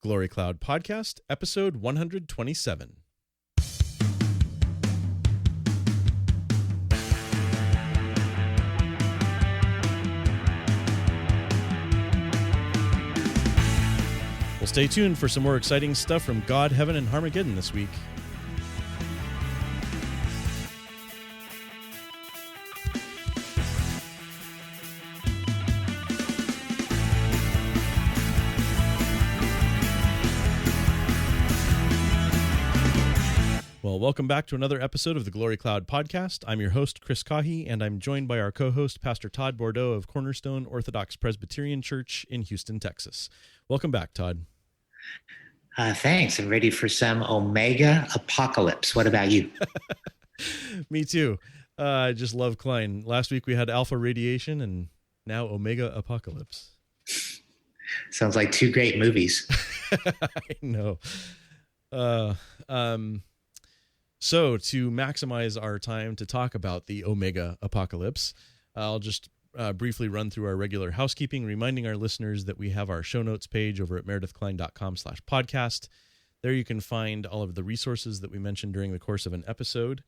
Glory Cloud Podcast, episode 127. Well, stay tuned for some more exciting stuff from God, Heaven, and Har Magedon this week. Well, welcome back to another episode of the Glory Cloud Podcast. I'm your host, Chris Cahy, and I'm joined by our co-host, Pastor Todd Bordeaux of Cornerstone Orthodox Presbyterian Church in Houston, Texas. Welcome back, Todd. Thanks. I'm ready for some Omega apocalypse. What about you? Me too. I just love Kline. Last week we had Alpha Radiation, and now Omega Apocalypse. Sounds like two great movies. I know. So to maximize our time to talk about the Omega Apocalypse, I'll just briefly run through our regular housekeeping, reminding our listeners that we have our show notes page over at meredithkline.com/podcast. There you can find all of the resources that we mentioned during the course of an episode.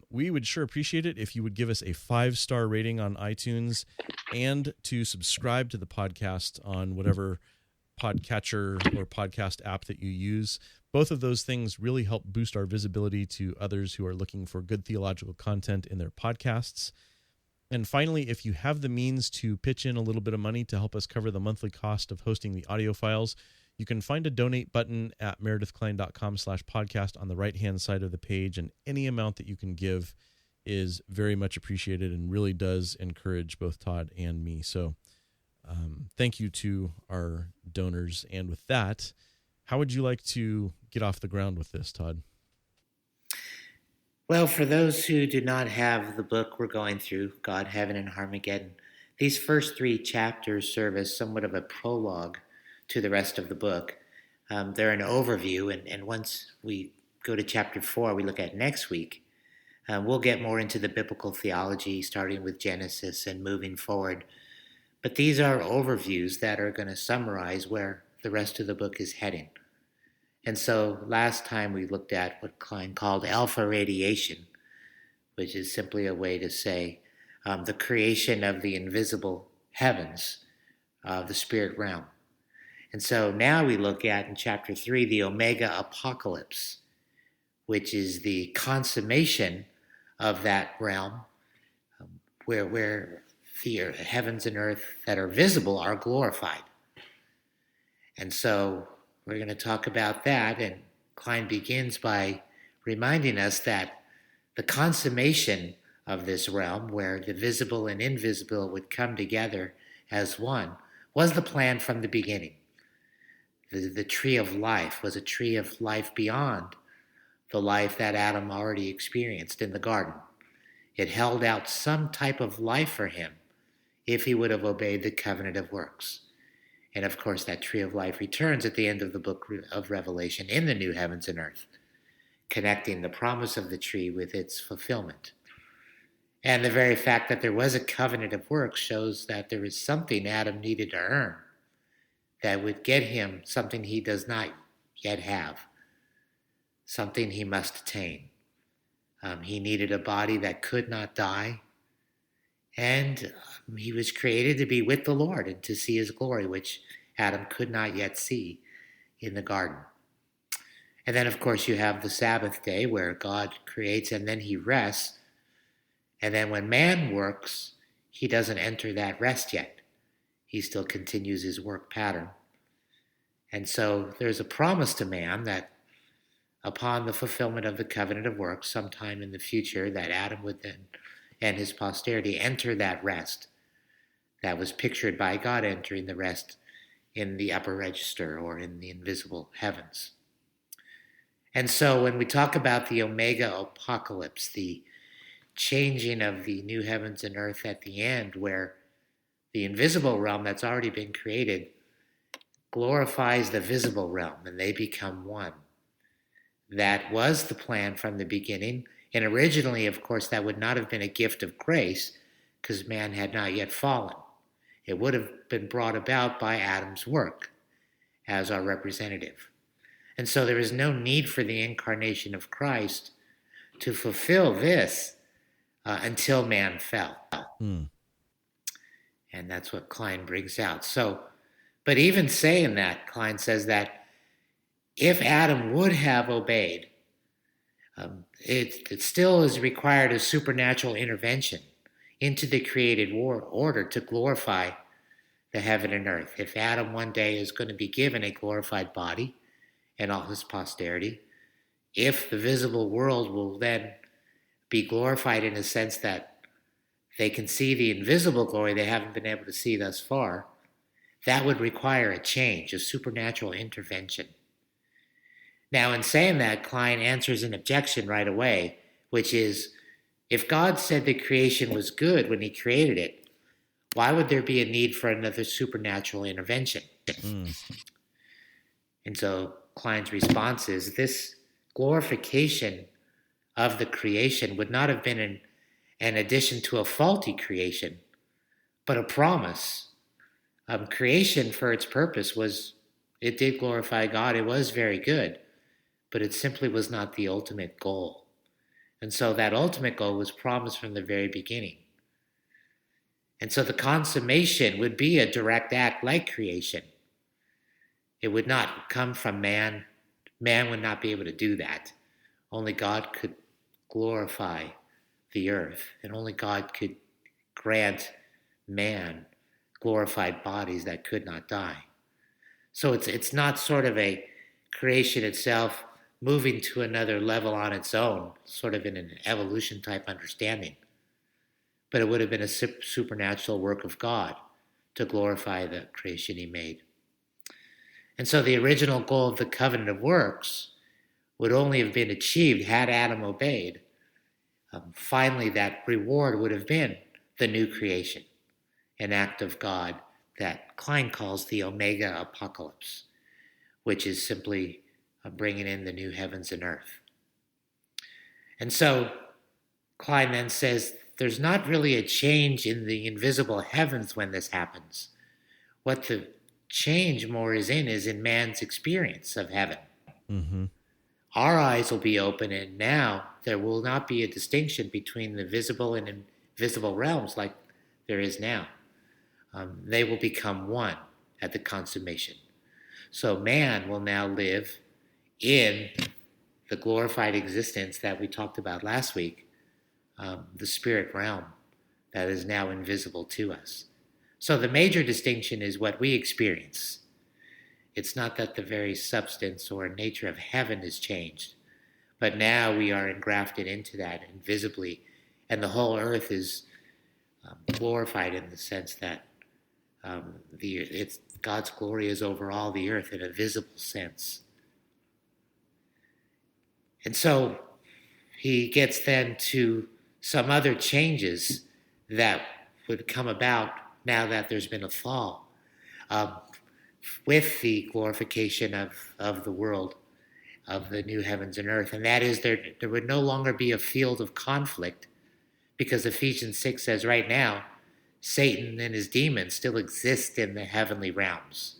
We would sure appreciate it if you would give us a 5-star rating on iTunes and to subscribe to the podcast on whatever podcatcher or podcast app that you use. Both of those things really help boost our visibility to others who are looking for good theological content in their podcasts. And finally, if you have the means to pitch in a little bit of money to help us cover the monthly cost of hosting the audio files, you can find a donate button at meredithkline.com/podcast on the right-hand side of the page, and any amount that you can give is very much appreciated and really does encourage both Todd and me. So thank you to our donors. And with that, how would you like to get off the ground with this, Todd? Well, for those who do not have the book we're going through, God, Heaven, and Har Magedon, these first 3 chapters serve as somewhat of a prologue to the rest of the book. They're an overview, and once we go to chapter 4, we look at next week, we'll get more into the biblical theology, starting with Genesis and moving forward. But these are overviews that are going to summarize where the rest of the book is heading. And so last time we looked at what Kline called alpha radiation, which is simply a way to say the creation of the invisible heavens, the spirit realm. And so now we look at, in chapter 3, the Omega Apocalypse, which is the consummation of that realm, where the heavens and earth that are visible are glorified. And so we're going to talk about that, and Kline begins by reminding us that the consummation of this realm, where the visible and invisible would come together as one, was the plan from the beginning. The tree of life was a tree of life beyond the life that Adam already experienced in the garden. It held out some type of life for him if he would have obeyed the covenant of works. And of course, that tree of life returns at the end of the book of Revelation in the new heavens and earth, connecting the promise of the tree with its fulfillment. And the very fact that there was a covenant of works shows that there is something Adam needed to earn that would get him something he does not yet have, something he must attain. He needed a body that could not die, and he was created to be with the Lord and to see his glory, which Adam could not yet see in the garden. And then, of course, you have the Sabbath day where God creates and then he rests. And then when man works, he doesn't enter that rest yet. He still continues his work pattern. And so there's a promise to man that upon the fulfillment of the covenant of works, sometime in the future, that Adam would then and his posterity enter that rest that was pictured by God entering the rest in the upper register or in the invisible heavens. And so when we talk about the Omega Apocalypse, the changing of the new heavens and earth at the end, where the invisible realm that's already been created glorifies the visible realm and they become one. That was the plan from the beginning. And originally, of course, that would not have been a gift of grace because man had not yet fallen. It would have been brought about by Adam's work. as our representative. And so there is no need for the incarnation of Christ to fulfill this until man fell. Mm. And that's what Kline brings out. So, but even saying that, Kline says that if Adam would have obeyed, it still is required a supernatural intervention into the created order to glorify the heaven and earth. If Adam one day is going to be given a glorified body and all his posterity, if the visible world will then be glorified in a sense that they can see the invisible glory they haven't been able to see thus far, that would require a change, a supernatural intervention. Now, in saying that, Kline answers an objection right away, which is, if God said the creation was good when he created it, why would there be a need for another supernatural intervention? Mm. And so Kline's response is, this glorification of the creation would not have been an addition to a faulty creation, but a promise. Creation, for its purpose, it did glorify God. It was very good, but it simply was not the ultimate goal. And so that ultimate goal was promised from the very beginning. And so the consummation would be a direct act like creation. It would not come from man. Man would not be able to do that. Only God could glorify the earth, and only God could grant man glorified bodies that could not die. So it's not sort of a creation itself moving to another level on its own, sort of in an evolution type understanding. But it would have been a supernatural work of God to glorify the creation he made. And so the original goal of the covenant of works would only have been achieved had Adam obeyed. Finally, that reward would have been the new creation, an act of God that Kline calls the Omega Apocalypse, which is simply bringing in the new heavens and earth. And so Kline then says there's not really a change in the invisible heavens when this happens. What the change more is in man's experience of heaven. Mm-hmm. Our eyes will be open, and now there will not be a distinction between the visible and invisible realms like there is now. They will become one at the consummation. So man will now live in the glorified existence that we talked about last week, the spirit realm that is now invisible to us. So the major distinction is what we experience. It's not that the very substance or nature of heaven has changed, but now we are engrafted into that invisibly, and the whole earth is glorified in the sense that God's glory is over all the earth in a visible sense. And so he gets then to some other changes that would come about now that there's been a fall. With the glorification of the world, of the new heavens and earth. And that is there would no longer be a field of conflict, because Ephesians 6 says right now, Satan and his demons still exist in the heavenly realms,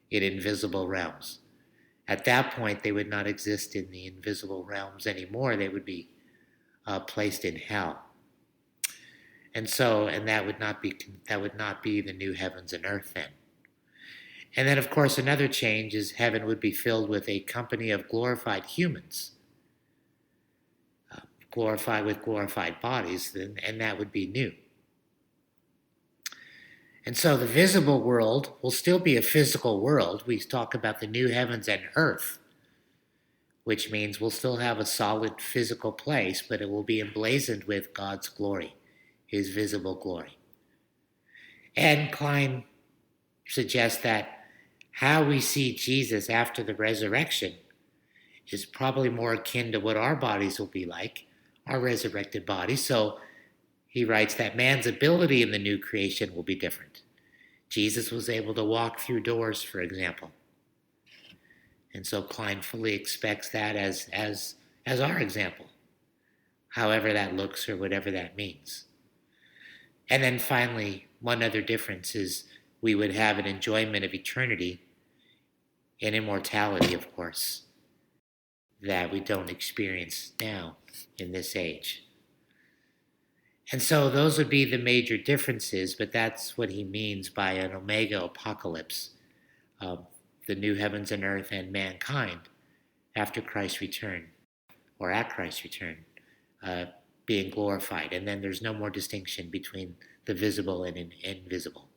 in invisible realms. At that point, they would not exist in the invisible realms anymore. They would be placed in hell. And that would not be the new heavens and earth then. And then, of course, another change is heaven would be filled with a company of glorified humans, glorified with glorified bodies, and that would be new. And so the visible world will still be a physical world. We talk about the new heavens and earth, which means we'll still have a solid physical place, but it will be emblazoned with God's glory, his visible glory. And Kline suggests that how we see Jesus after the resurrection is probably more akin to what our bodies will be like, our resurrected bodies. So he writes that man's ability in the new creation will be different. Jesus was able to walk through doors, for example. And so Kline fully expects that as our example, however that looks or whatever that means. And then finally, one other difference is we would have an enjoyment of eternity an immortality, of course, that we don't experience now in this age. And so those would be the major differences, but that's what he means by an omega apocalypse, the new heavens and earth and mankind after Christ's return, or at Christ's return, being glorified. And then there's no more distinction between the visible and invisible.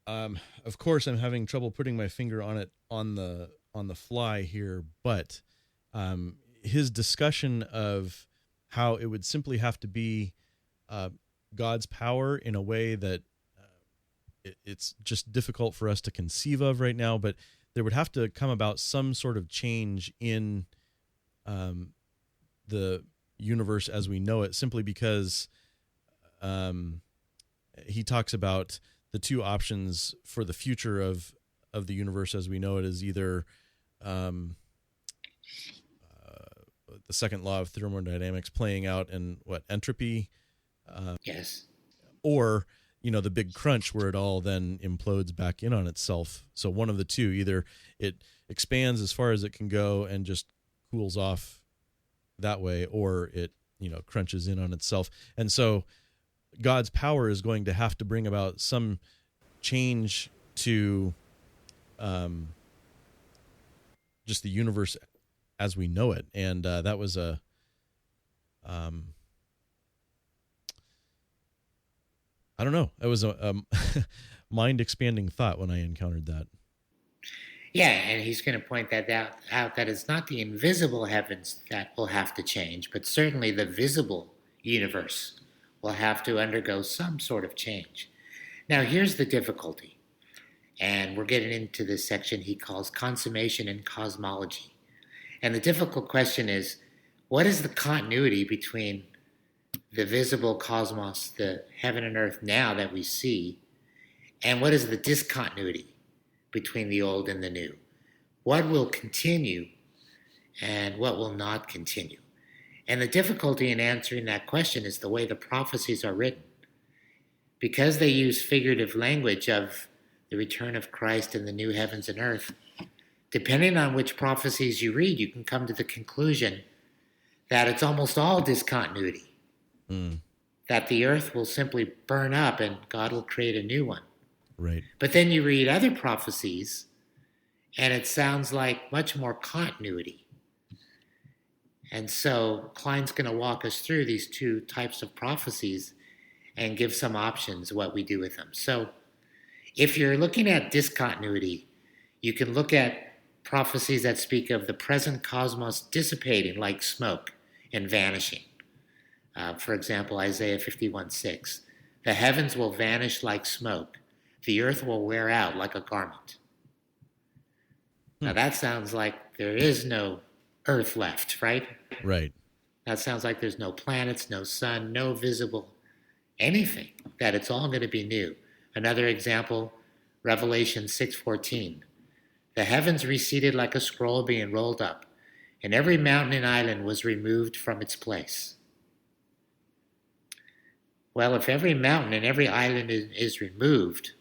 Of course, I'm having trouble putting my finger on it on the fly here, but his discussion of how it would simply have to be God's power in a way that it's just difficult for us to conceive of right now, but there would have to come about some sort of change in the universe as we know it, simply because he talks about the two options for the future of the universe as we know it is either the second law of thermodynamics playing out in entropy, Yes, or the big crunch where it all then implodes back in on itself. So one of the two, either it expands as far as it can go and just cools off that way, or it crunches in on itself. And so God's power is going to have to bring about some change to just the universe as we know it. And that was a I don't know. It was a mind-expanding thought when I encountered that. yeah, and he's going to point that out that it's not the invisible heavens that will have to change, but certainly the visible universe will have to undergo some sort of change. Now, here's the difficulty, and we're getting into this section he calls consummation and cosmology. And the difficult question is, what is the continuity between the visible cosmos, the heaven and earth now that we see, and what is the discontinuity between the old and the new? What will continue and what will not continue? And the difficulty in answering that question is the way the prophecies are written. Because they use figurative language of the return of Christ and the new heavens and earth, depending on which prophecies you read, you can come to the conclusion that it's almost all discontinuity. That the earth will simply burn up and God will create a new one. Right. But then you read other prophecies, and it sounds like much more continuity. And so Kline's going to walk us through these two types of prophecies and give some options what we do with them. So if you're looking at discontinuity, you can look at prophecies that speak of the present cosmos dissipating like smoke and vanishing. For example, Isaiah 51:6. The heavens will vanish like smoke. The earth will wear out like a garment. Now that sounds like there is no earth left, right? Right. That sounds like there's no planets, no sun, no visible anything, that it's all going to be new. Another example, Revelation 6:14. The heavens receded like a scroll being rolled up, and every mountain and island was removed from its place. Well, if every mountain and every island is removed,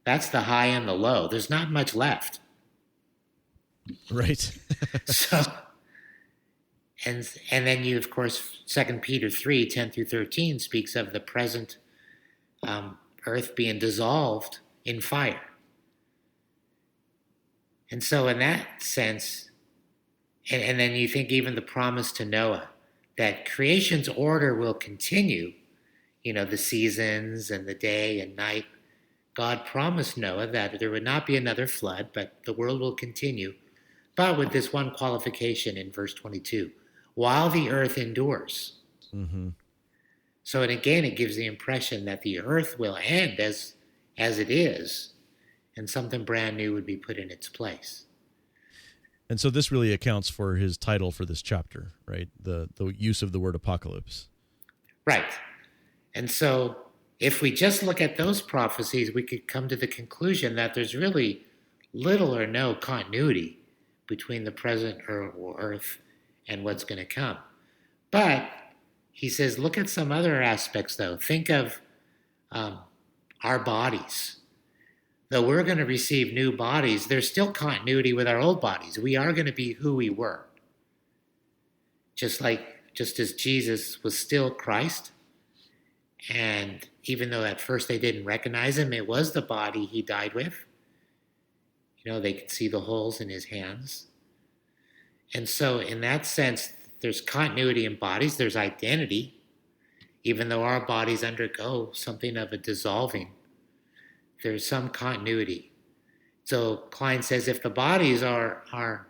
that's the high and the low. There's not much left. Right. So, and then you, of course, 2 Peter 3:10-13 speaks of the present earth being dissolved in fire. And so in that sense, and then you think even the promise to Noah, that creation's order will continue, the seasons and the day and night. God promised Noah that there would not be another flood, but the world will continue. But with this one qualification in verse 22, while the earth endures. Mm-hmm. So, and again, it gives the impression that the earth will end as it is, and something brand new would be put in its place. And so this really accounts for his title for this chapter, right? The use of the word apocalypse. Right. And so if we just look at those prophecies, we could come to the conclusion that there's really little or no continuity between the present earth and what's going to come. But he says, look at some other aspects, though. Think of our bodies. though we're going to receive new bodies, there's still continuity with our old bodies. We are going to be who we were. Just as Jesus was still Christ, and even though at first they didn't recognize him, it was the body he died with. They could see the holes in his hands. And so in that sense, there's continuity in bodies, there's identity, even though our bodies undergo something of a dissolving. There's some continuity. So Kline says if the bodies are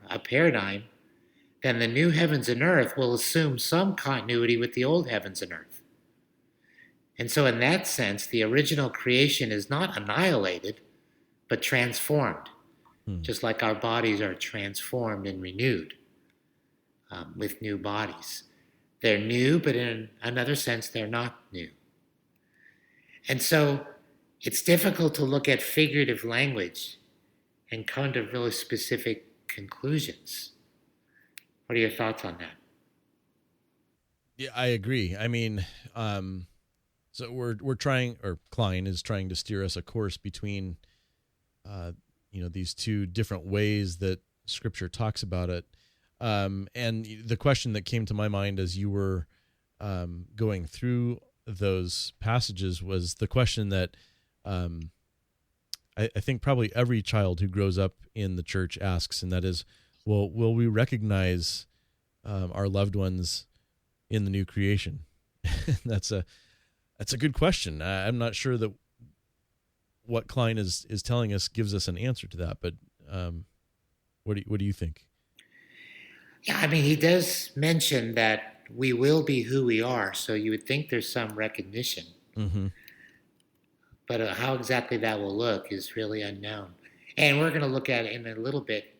a paradigm, then the new heavens and earth will assume some continuity with the old heavens and earth. And so in that sense, the original creation is not annihilated, but transformed, just like our bodies are transformed and renewed with new bodies. They're new, but in another sense, they're not new. And so it's difficult to look at figurative language and come to really specific conclusions. What are your thoughts on that? Yeah, I agree. I mean, so we're trying, or Kline is trying to steer us a course between, these two different ways that Scripture talks about it. And the question that came to my mind as you were going through those passages was the question that I think probably every child who grows up in the church asks, and that is, well, will we recognize our loved ones in the new creation? That's a good question. I'm not sure that what Kline is telling us gives us an answer to that, but what do you think? Yeah, I mean, he does mention that we will be who we are, so you would think there's some recognition. Mm-hmm. But how exactly that will look is really unknown. And we're going to look at in a little bit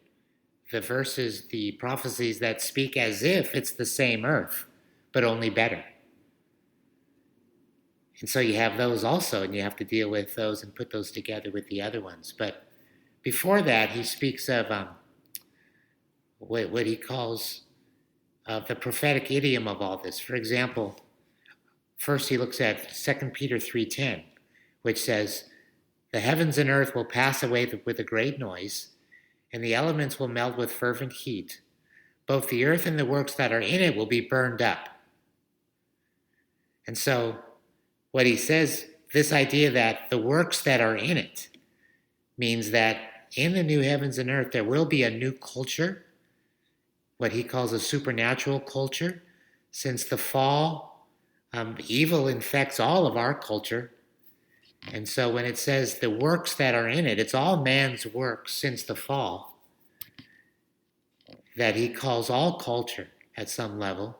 the verses, the prophecies that speak as if it's the same earth, but only better. And so you have those also, and you have to deal with those and put those together with the other ones. But before that, he speaks of what he calls the prophetic idiom of all this. For example, first he looks at 2 Peter 3:10, which says, "The heavens and earth will pass away with a great noise, and the elements will melt with fervent heat. Both the earth and the works that are in it will be burned up." And so what he says, this idea that the works that are in it means that in the new heavens and earth, there will be a new culture, what he calls a supernatural culture. Since the fall, evil infects all of our culture. And so when it says the works that are in it, it's all man's works since the fall, that he calls all culture at some level.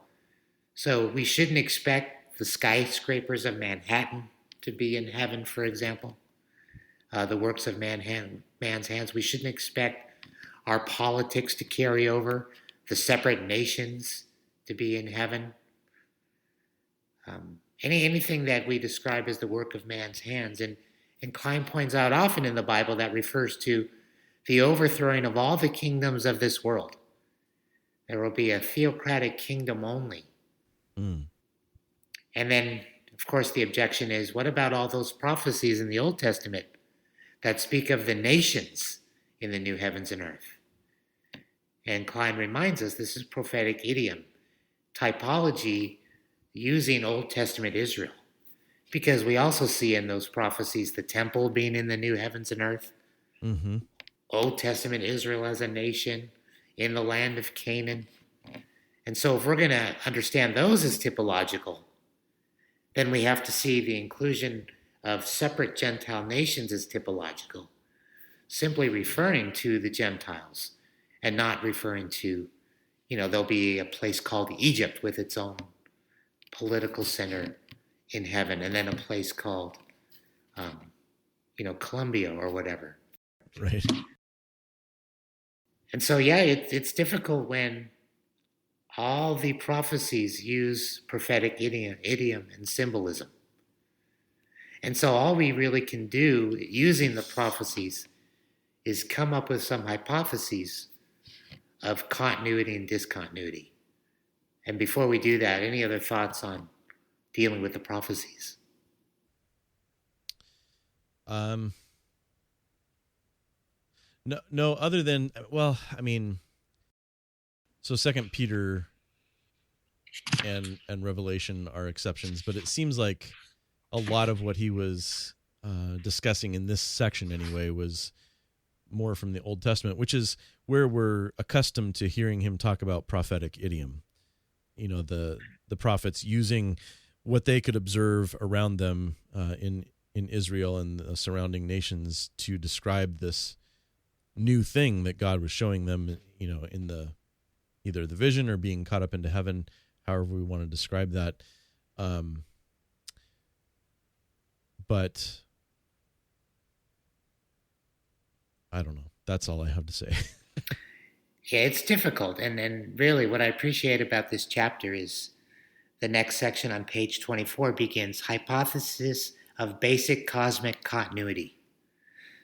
So we shouldn't expect the skyscrapers of Manhattan to be in heaven, for example, the works of man's hands. We shouldn't expect our politics to carry over, the separate nations to be in heaven. Anything that we describe as the work of man's hands. And Kline points out often in the Bible that refers to the overthrowing of all the kingdoms of this world. There will be a theocratic kingdom only. And then, of course, the objection is, what about all those prophecies in the Old Testament that speak of the nations in the new heavens and earth? And Kline reminds us this is prophetic idiom, typology using Old Testament Israel. Because we also see in those prophecies the temple being in the new heavens and earth, Old Testament Israel as a nation in the land of Canaan. And so if we're going to understand those as typological, then we have to see the inclusion of separate Gentile nations as typological, simply referring to the Gentiles and not referring to, there'll be a place called Egypt with its own political center in heaven, and then a place called, Columbia or whatever. Right. And so, yeah, it's difficult when all the prophecies use prophetic idiom and symbolism. And so all we really can do using the prophecies is come up with some hypotheses of continuity and discontinuity. And before we do that, any other thoughts on dealing with the prophecies? No, other than, well, I mean, so Second Peter and Revelation are exceptions, but it seems like a lot of what he was discussing in this section anyway was more from the Old Testament, which is where we're accustomed to hearing him talk about prophetic idiom. You know, the prophets using what they could observe around them in Israel and the surrounding nations to describe this new thing that God was showing them, you know, in the either the vision or being caught up into heaven, however we want to describe that. But I don't know. That's all I have to say. Yeah, it's difficult. And really what I appreciate about this chapter is the next section on page 24 begins hypothesis of basic cosmic continuity.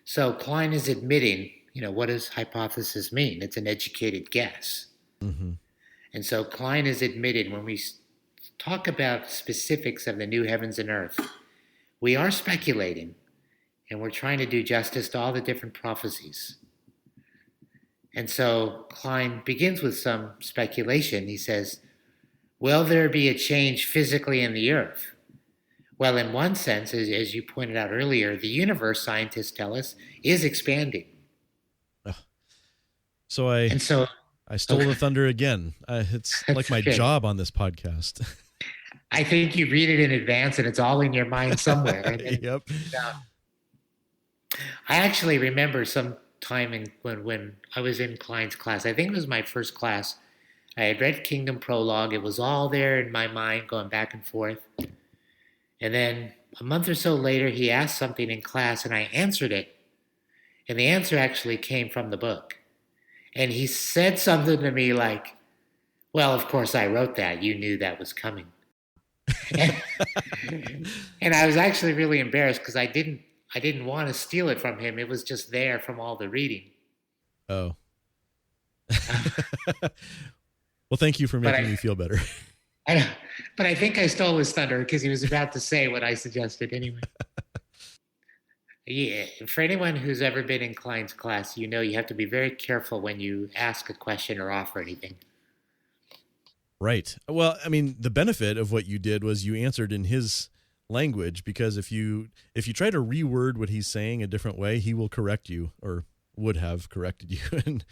So Kline is admitting, you know, what does hypothesis mean? It's an educated guess. Mm-hmm. And so Kline is admitted when we talk about specifics of the new heavens and earth, we are speculating and we're trying to do justice to all the different prophecies. And so Kline begins with some speculation. He says, will there be a change physically in the earth? Well, in one sense, as you pointed out earlier, the universe, scientists tell us, is expanding. So I stole the thunder again. It's like my job on this podcast. I think you read it in advance and it's all in your mind somewhere. Yep. I actually remember some time when I was in Kline's class. I think it was my first class. I had read Kingdom Prologue. It was all there in my mind, going back and forth. And then a month or so later, he asked something in class, and I answered it. And the answer actually came from the book. And he said something to me like, well, of course I wrote that. You knew that was coming. And I was actually really embarrassed because I didn't want to steal it from him. It was just there from all the reading. Oh. Well, thank you for making me feel better. I know, but I think I stole his thunder because he was about to say what I suggested anyway. Yeah, for anyone who's ever been in Kline's class, you know you have to be very careful when you ask a question or offer anything. Right. Well, I mean, the benefit of what you did was you answered in his language, because if you try to reword what he's saying a different way, he will correct you, or would have corrected you and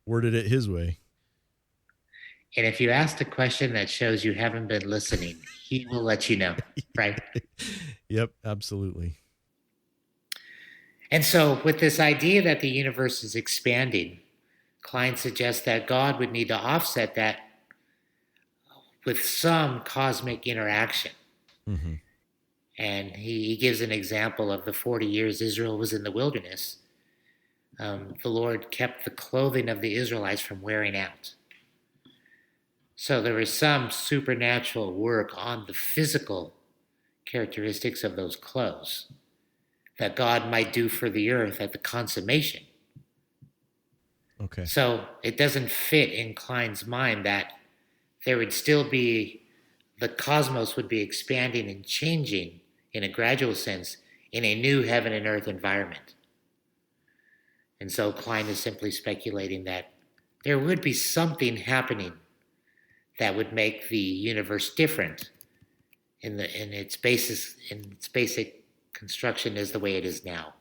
worded it his way. And if you ask a question that shows you haven't been listening, he will let you know, right? Yep, absolutely. And so with this idea that the universe is expanding, Kline suggests that God would need to offset that with some cosmic interaction. Mm-hmm. And he gives an example of the 40 years Israel was in the wilderness. The Lord kept the clothing of the Israelites from wearing out. So there was some supernatural work on the physical characteristics of those clothes that God might do for the earth at the consummation. Okay. So it doesn't fit in Kline's mind that there would still be, the cosmos would be expanding and changing in a gradual sense in a new heaven and earth environment. And so Kline is simply speculating that there would be something happening that would make the universe different in its basic construction is the way it is now.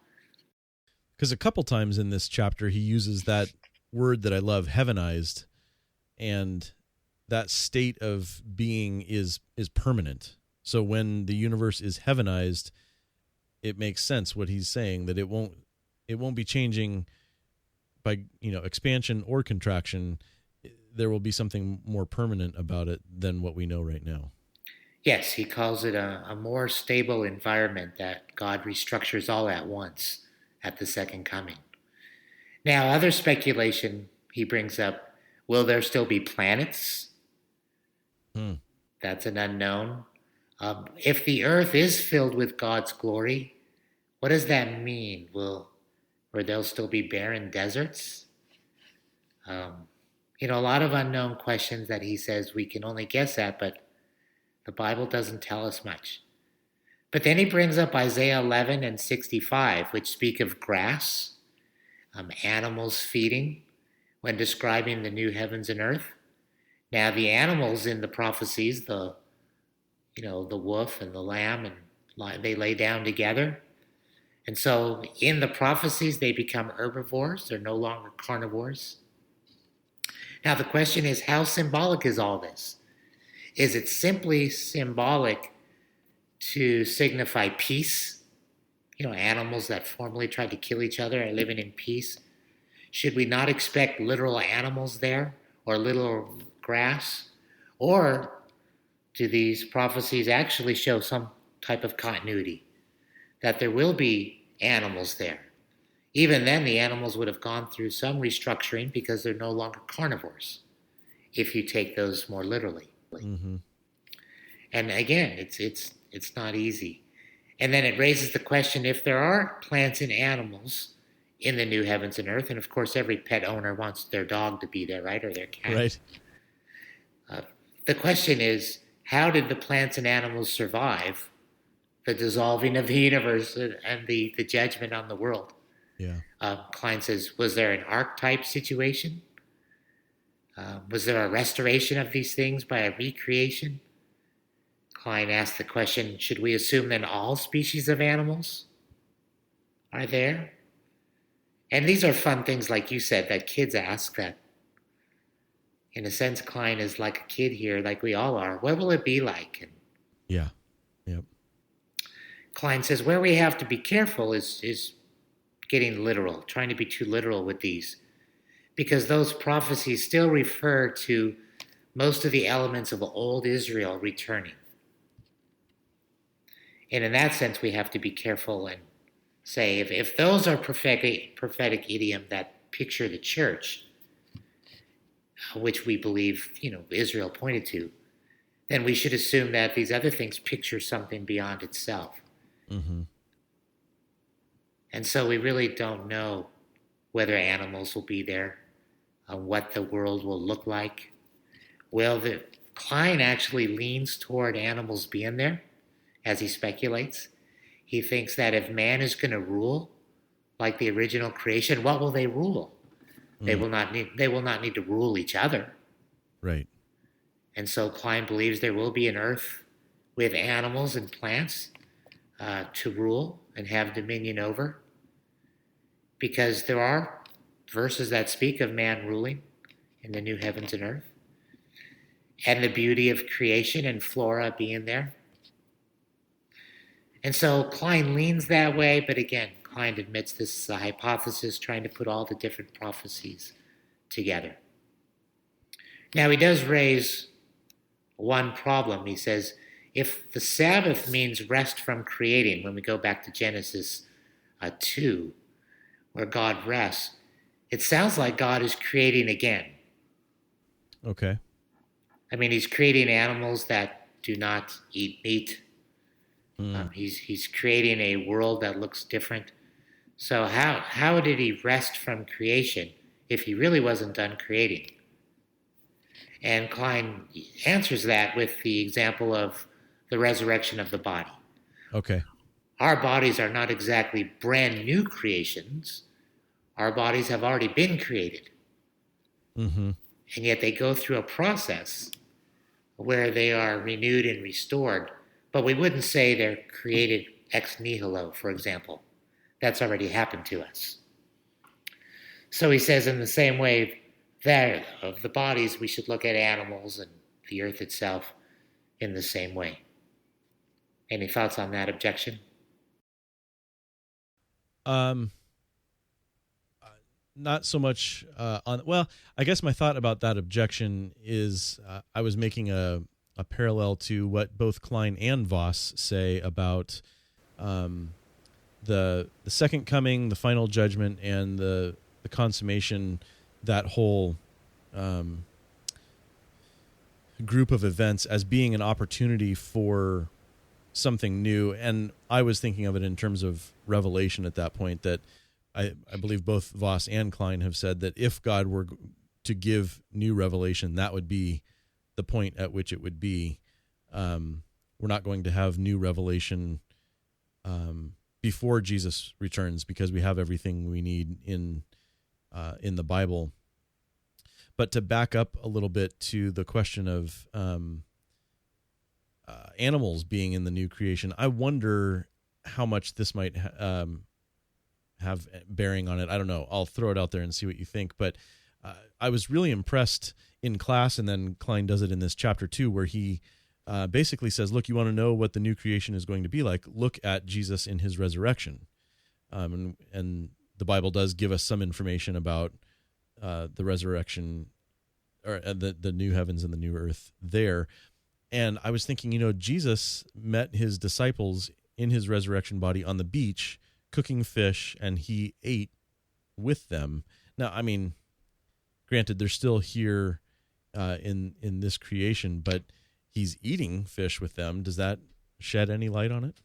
Because a couple times in this chapter he uses that word that I love, heavenized, and that state of being is permanent. So when the universe is heavenized, it makes sense what he's saying, that it won't be changing by, expansion or contraction. There will be something more permanent about it than what we know right now. Yes, he calls it a more stable environment that God restructures all at once at the second coming. Now, other speculation he brings up, will there still be planets? That's an unknown. If the earth is filled with God's glory, what does that mean? Will there still be barren deserts? A lot of unknown questions that he says we can only guess at, but the Bible doesn't tell us much. But then he brings up Isaiah 11 and 65, which speak of grass. animals feeding when describing the new heavens and earth. Now, the animals in the prophecies, the wolf and the lamb, and they lay down together. And so in the prophecies, they become herbivores. They're no longer carnivores. Now, the question is, how symbolic is all this? Is it simply symbolic to signify peace? Animals that formerly tried to kill each other are living in peace. Should we not expect literal animals there or literal grass? Or do these prophecies actually show some type of continuity, that there will be animals there? Even then, the animals would have gone through some restructuring because they're no longer carnivores, if you take those more literally. Mm-hmm. And again, it's not easy. And then it raises the question, if there are plants and animals in the new heavens and earth, and of course every pet owner wants their dog to be there, right, or their cat. Right. The question is, how did the plants and animals survive the dissolving of the universe and the judgment on the world? Yeah. Kline says, was there an archetype situation? Was there a restoration of these things by a recreation? Kline asked the question, should we assume that all species of animals are there? And these are fun things, like you said, that kids ask, that in a sense, Kline is like a kid here, like we all are. What will it be like? And Yeah. Yep. Kline says where we have to be careful is getting literal, trying to be too literal with these, because those prophecies still refer to most of the elements of old Israel returning. And in that sense, we have to be careful and say, if those are prophetic idiom that picture the church, which we believe, Israel pointed to, then we should assume that these other things picture something beyond itself. Mm-hmm. And so we really don't know whether animals will be there, what the world will look like. Well, Kline actually leans toward animals being there, as he speculates. He thinks that if man is going to rule like the original creation, what will they rule? They will not need to rule each other. Right. And so Kline believes there will be an earth with animals and plants to rule and have dominion over, because there are verses that speak of man ruling in the new heavens and earth, and the beauty of creation and flora being there. And so Kline leans that way, but again, Kline admits this is a hypothesis, trying to put all the different prophecies together. Now, he does raise one problem. He says, if the Sabbath means rest from creating, when we go back to Genesis 2, where God rests, it sounds like God is creating again. Okay. I mean, he's creating animals that do not eat meat. He's creating a world that looks different. So how did he rest from creation if he really wasn't done creating? And Kline answers that with the example of the resurrection of the body. Okay. Our bodies are not exactly brand new creations. Our bodies have already been created. Mm-hmm. And yet they go through a process where they are renewed and restored. But we wouldn't say they're created ex nihilo, for example. That's already happened to us. So he says, in the same way that of the bodies, we should look at animals and the earth itself in the same way. Any thoughts on that objection? Not so much well, I guess my thought about that objection is I was making a parallel to what both Kline and Voss say about the second coming, the final judgment, and the consummation, that whole group of events as being an opportunity for something new. And I was thinking of it in terms of revelation at that point, that I believe both Voss and Kline have said that if God were to give new revelation, that would be the point at which it would be. We're not going to have new revelation before Jesus returns, because we have everything we need in in the Bible. But to back up a little bit to the question of animals being in the new creation, I wonder how much this might have bearing on it. I don't know. I'll throw it out there and see what you think. But I was really impressed in class, and then Kline does it in this chapter 2, where he basically says, look, you want to know what the new creation is going to be like? Look at Jesus in his resurrection. And the Bible does give us some information about the resurrection, or the new heavens and the new earth there. And I was thinking, Jesus met his disciples in his resurrection body on the beach, cooking fish, and he ate with them. Now, I mean, granted, they're still here in this creation, but he's eating fish with them. Does that shed any light on it?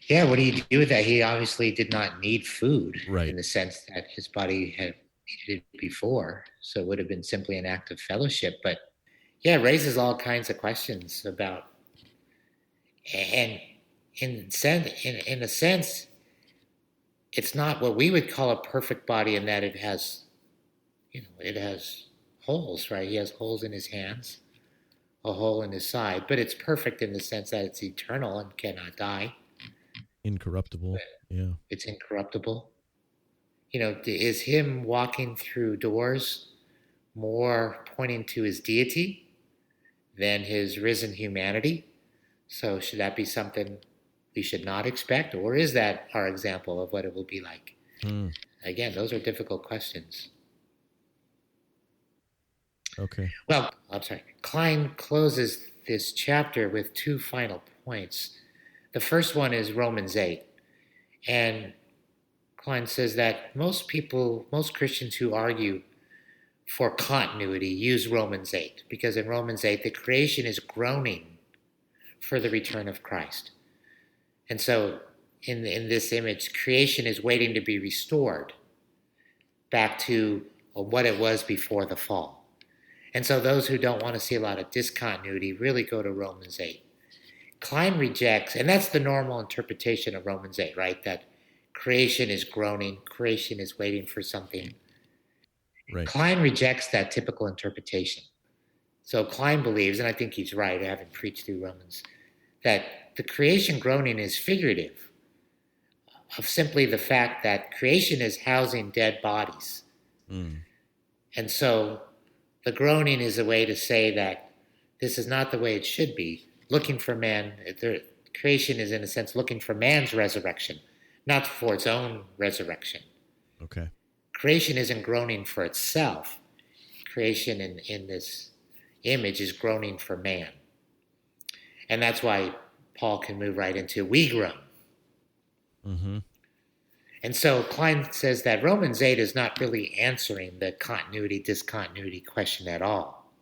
Yeah, what do you do with that? He obviously did not need food, right, in the sense that his body had needed it before. So it would have been simply an act of fellowship. But yeah, it raises all kinds of questions about, and in a sense, it's not what we would call a perfect body in that it has holes, right? He has holes in his hands, a hole in his side, but it's perfect in the sense that it's eternal and cannot die. Incorruptible. Yeah. It's incorruptible. Is him walking through doors more pointing to his deity than his risen humanity? So should that be something we should not expect? Or is that our example of what it will be like? Again, those are difficult questions. Okay. Well, I'm sorry. Kline closes this chapter with 2 final points. The first one is Romans 8. And Kline says that most Christians who argue for continuity use Romans 8, because in Romans 8, the creation is groaning for the return of Christ. And so in this image, creation is waiting to be restored back to what it was before the fall. And so those who don't want to see a lot of discontinuity really go to Romans 8. Kline rejects, and that's the normal interpretation of Romans 8, right? That creation is groaning, creation is waiting for something. Right. Kline rejects that typical interpretation. So Kline believes, and I think he's right, I haven't preached through Romans, that the creation groaning is figurative of simply the fact that creation is housing dead bodies. And so the groaning is a way to say that this is not the way it should be. Looking for man, creation is in a sense looking for man's resurrection, not for its own resurrection. Okay. Creation isn't groaning for itself. Creation in this image is groaning for man. And that's why Paul can move right into we groan. Mm-hmm. And so Kline says that Romans 8 is not really answering the continuity, discontinuity question at all.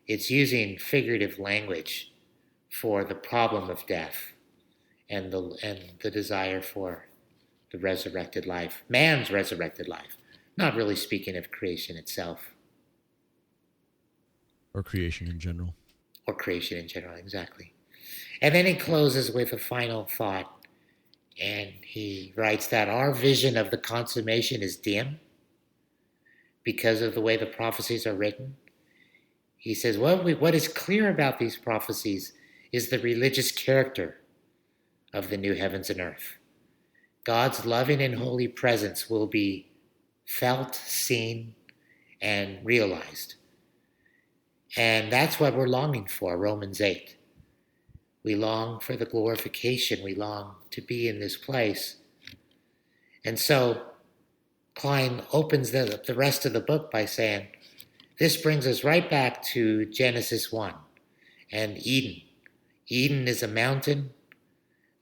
It's using figurative language for the problem of death and the desire for the resurrected life, man's resurrected life, not really speaking of creation itself. Or creation in general. Or creation in general, exactly. And then he closes with a final thought, and he writes that our vision of the consummation is dim because of the way the prophecies are written. He says, what is clear about these prophecies is the religious character of the new heavens and earth. God's loving and holy presence will be felt, seen, and realized. And that's what we're longing for, Romans 8. We long for the glorification. We long to be in this place. And so Kline opens the rest of the book by saying, this brings us right back to Genesis 1 and Eden. Eden is a mountain.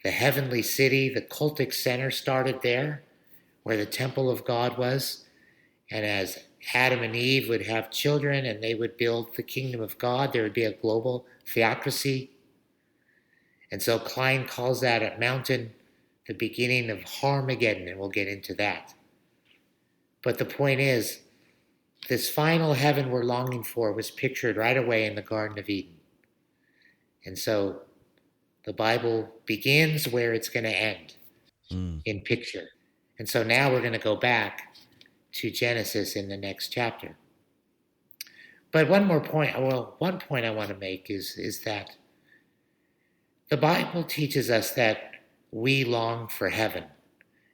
The heavenly city, the cultic center started there, where the temple of God was. And as Adam and Eve would have children and they would build the kingdom of God, there would be a global theocracy. And so Kline calls that a mountain the beginning of Har Magedon, and we'll get into that. But the point is, this final heaven we're longing for was pictured right away in the Garden of Eden. And so the Bible begins where it's going to end in picture. And so now we're going to go back to Genesis in the next chapter. But one point I want to make is that the Bible teaches us that we long for heaven.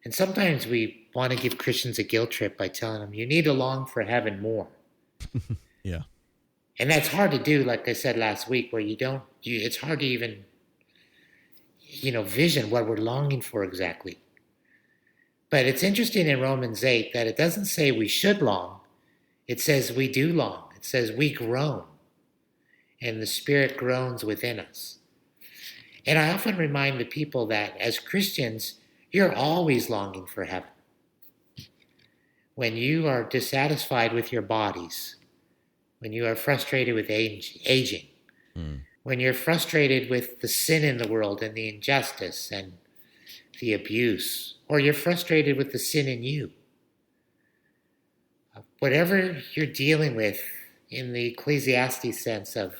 And sometimes we want to give Christians a guilt trip by telling them, you need to long for heaven more. Yeah. And that's hard to do, like I said last week, where it's hard to even, vision what we're longing for exactly. But it's interesting in Romans 8 that it doesn't say we should long. It says we do long. It says we groan. And the Spirit groans within us. And I often remind the people that as Christians, you're always longing for heaven. When you are dissatisfied with your bodies, when you are frustrated with aging, when you're frustrated with the sin in the world and the injustice and the abuse, or you're frustrated with the sin in you, whatever you're dealing with in the Ecclesiastes sense of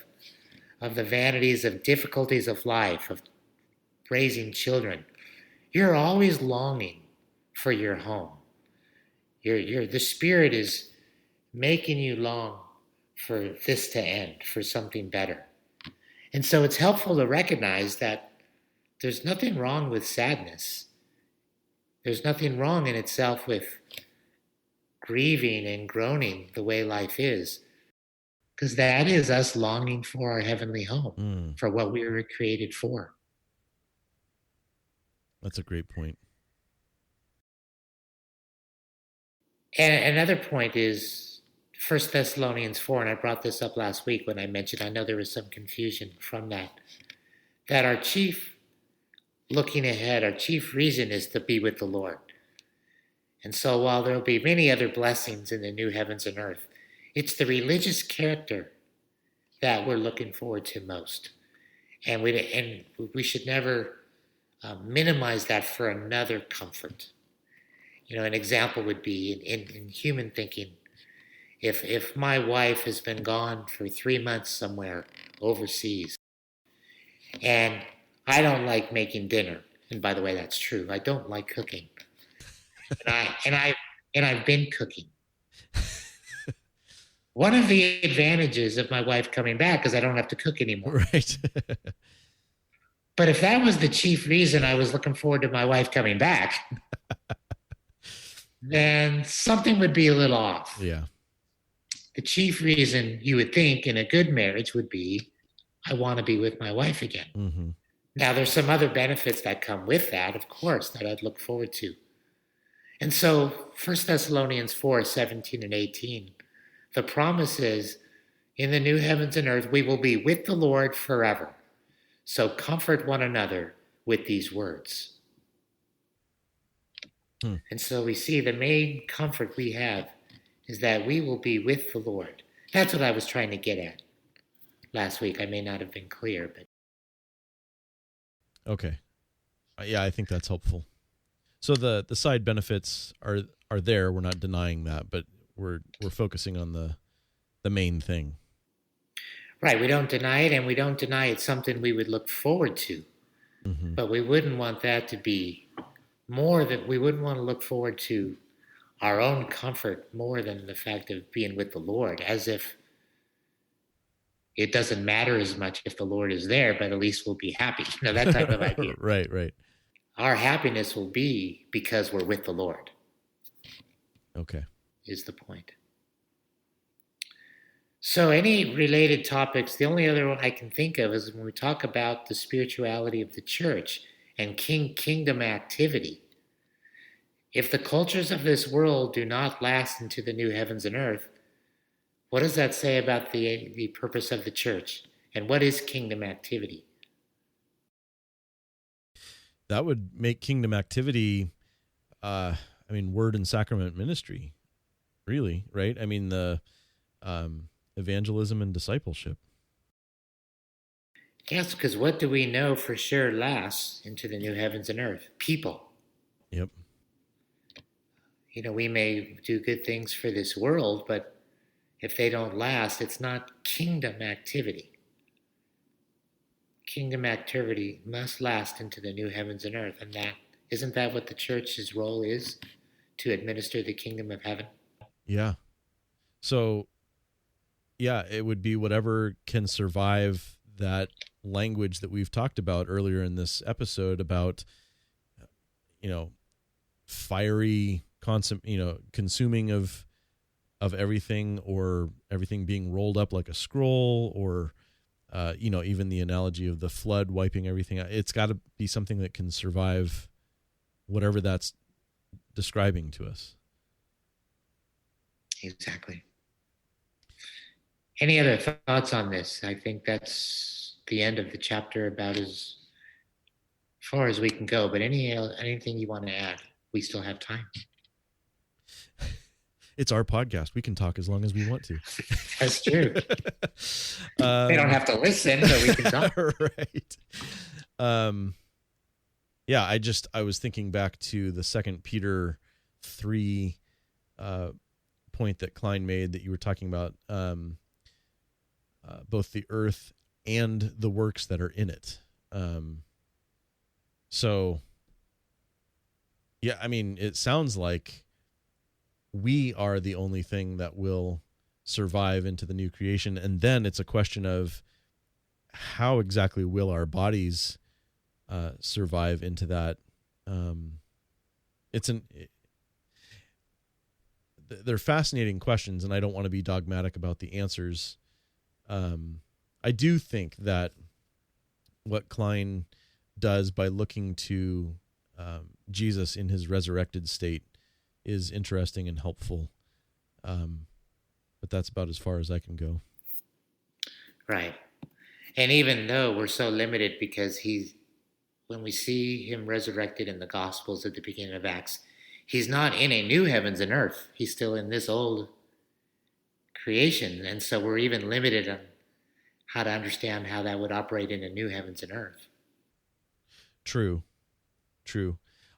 the vanities, of difficulties of life, of raising children, you're always longing for your home. The Spirit is making you long for this to end, for something better. And so it's helpful to recognize that there's nothing wrong with sadness. There's nothing wrong in itself with grieving and groaning the way life is, because that is us longing for our heavenly home, for what we were created for. That's a great point. And another point is 1 Thessalonians 4, and I brought this up last week when I mentioned, I know there was some confusion from that our chief looking ahead, our chief reason is to be with the Lord. And so while there will be many other blessings in the new heavens and earth, it's the religious character that we're looking forward to most. And we should never minimize that for another comfort. An example would be in human thinking, if my wife has been gone for 3 months somewhere overseas, and I don't like making dinner, and by the way, that's true. I don't like cooking, and I've been cooking. One of the advantages of my wife coming back is I don't have to cook anymore. Right. But if that was the chief reason I was looking forward to my wife coming back, then something would be a little off. Yeah. The chief reason you would think in a good marriage would be, I want to be with my wife again. Mm-hmm. Now, there's some other benefits that come with that, of course, that I'd look forward to. And so 1 Thessalonians 4, 17 and 18, the promise is, in the new heavens and earth, we will be with the Lord forever. So comfort one another with these words. And so we see the main comfort we have is that we will be with the Lord. That's what I was trying to get at last week. I may not have been clear, but... Okay. Yeah, I think that's helpful. So the side benefits are there. We're not denying that, but we're focusing on the main thing. Right. We don't deny it, and we don't deny it's something we would look forward to. Mm-hmm. But we wouldn't want that to be more than... We wouldn't want to look forward to our own comfort more than the fact of being with the Lord, as if it doesn't matter as much if the Lord is there, but at least we'll be happy. That type of idea. Right. Our happiness will be because we're with the Lord. Okay. Is the point. So any related topics, the only other one I can think of is when we talk about the spirituality of the church and kingdom activity. If the cultures of this world do not last into the new heavens and earth, what does that say about the purpose of the church? And what is kingdom activity? That would make kingdom activity, word and sacrament ministry, really, right? I mean, the evangelism and discipleship. Yes, because what do we know for sure lasts into the new heavens and earth? People. Yep. We may do good things for this world, but if they don't last, it's not kingdom activity. Kingdom activity must last into the new heavens and earth, and that Isn't that what the church's role is? To administer the kingdom of heaven? Yeah. So, yeah, it would be whatever can survive that language that we've talked about earlier in this episode about, fiery, consuming of everything, or everything being rolled up like a scroll, or, even the analogy of the flood wiping everything out. It's got to be something that can survive whatever that's describing to us. Exactly. Any other thoughts on this? I think that's the end of the chapter, about as far as we can go. But anything you want to add? We still have time. It's our podcast. We can talk as long as we want to. That's true. They don't have to listen, but we can talk. Right. Yeah, I was thinking back to the 2 Peter 3 point that Kline made, that you were talking about, both the earth and the works that are in it. So, yeah, I mean, it sounds like we are the only thing that will survive into the new creation. And then it's a question of how exactly will our bodies survive into that. They're fascinating questions, and I don't want to be dogmatic about the answers. I do think that what Kline does by looking to Jesus in his resurrected state is interesting and helpful. But that's about as far as I can go. Right. And even though we're so limited, because when we see him resurrected in the Gospels at the beginning of Acts, he's not in a new heavens and earth. He's still in this old creation. And so we're even limited on how to understand how that would operate in a new heavens and earth. True.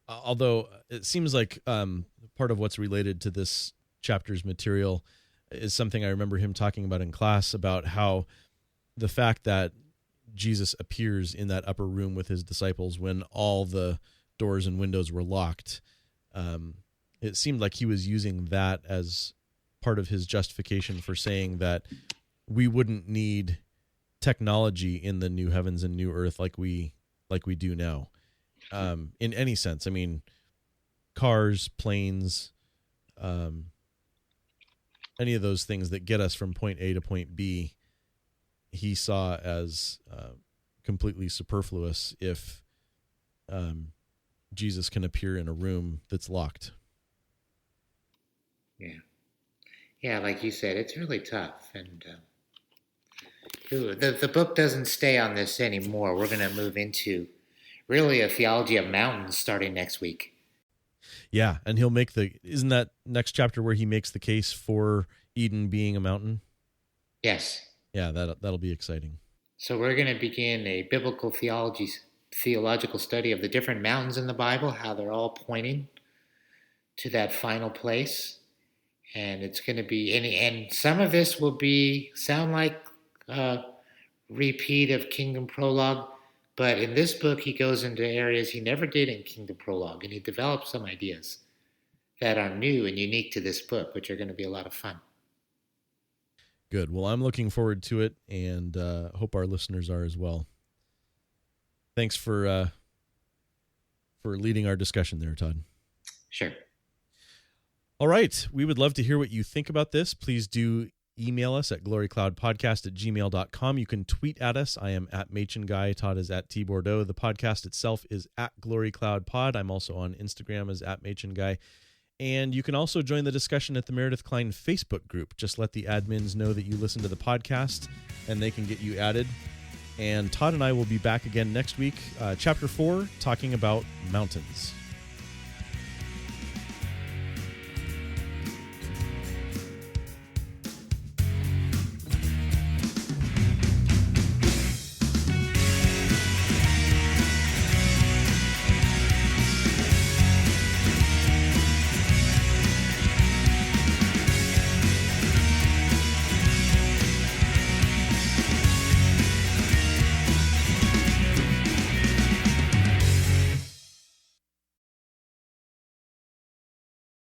Although it seems like part of what's related to this chapter's material is something I remember him talking about in class, about how the fact that Jesus appears in that upper room with his disciples when all the doors and windows were locked, it seemed like he was using that as part of his justification for saying that we wouldn't need technology in the new heavens and new earth like we do now. In any sense. I mean, cars, planes, any of those things that get us from point A to point B, he saw as completely superfluous if Jesus can appear in a room that's locked. Yeah, like you said, it's really tough. And the book doesn't stay on this anymore. We're going to move into really a theology of mountains starting next week. Yeah, and he'll make isn't that next chapter where he makes the case for Eden being a mountain? Yes. Yeah, that'll be exciting. So we're going to begin a biblical theological study of the different mountains in the Bible, how they're all pointing to that final place. And it's going to be, and some of this will sound like a repeat of Kingdom Prologue, but in this book, he goes into areas he never did in Kingdom Prologue, and he develops some ideas that are new and unique to this book, which are going to be a lot of fun. Good. Well, I'm looking forward to it, and hope our listeners are as well. Thanks for leading our discussion there, Todd. Sure. All right. We would love to hear what you think about this. Please do email us at glorycloudpodcast@gmail.com. You can tweet at us. I am at MachenGuy. Todd is at TBordeaux. The podcast itself is at GloryCloudPod. I'm also on Instagram as at MachenGuy. And you can also join the discussion at the Meredith Kline Facebook group. Just let the admins know that you listen to the podcast, and they can get you added. And Todd and I will be back again next week, Chapter 4, talking about mountains.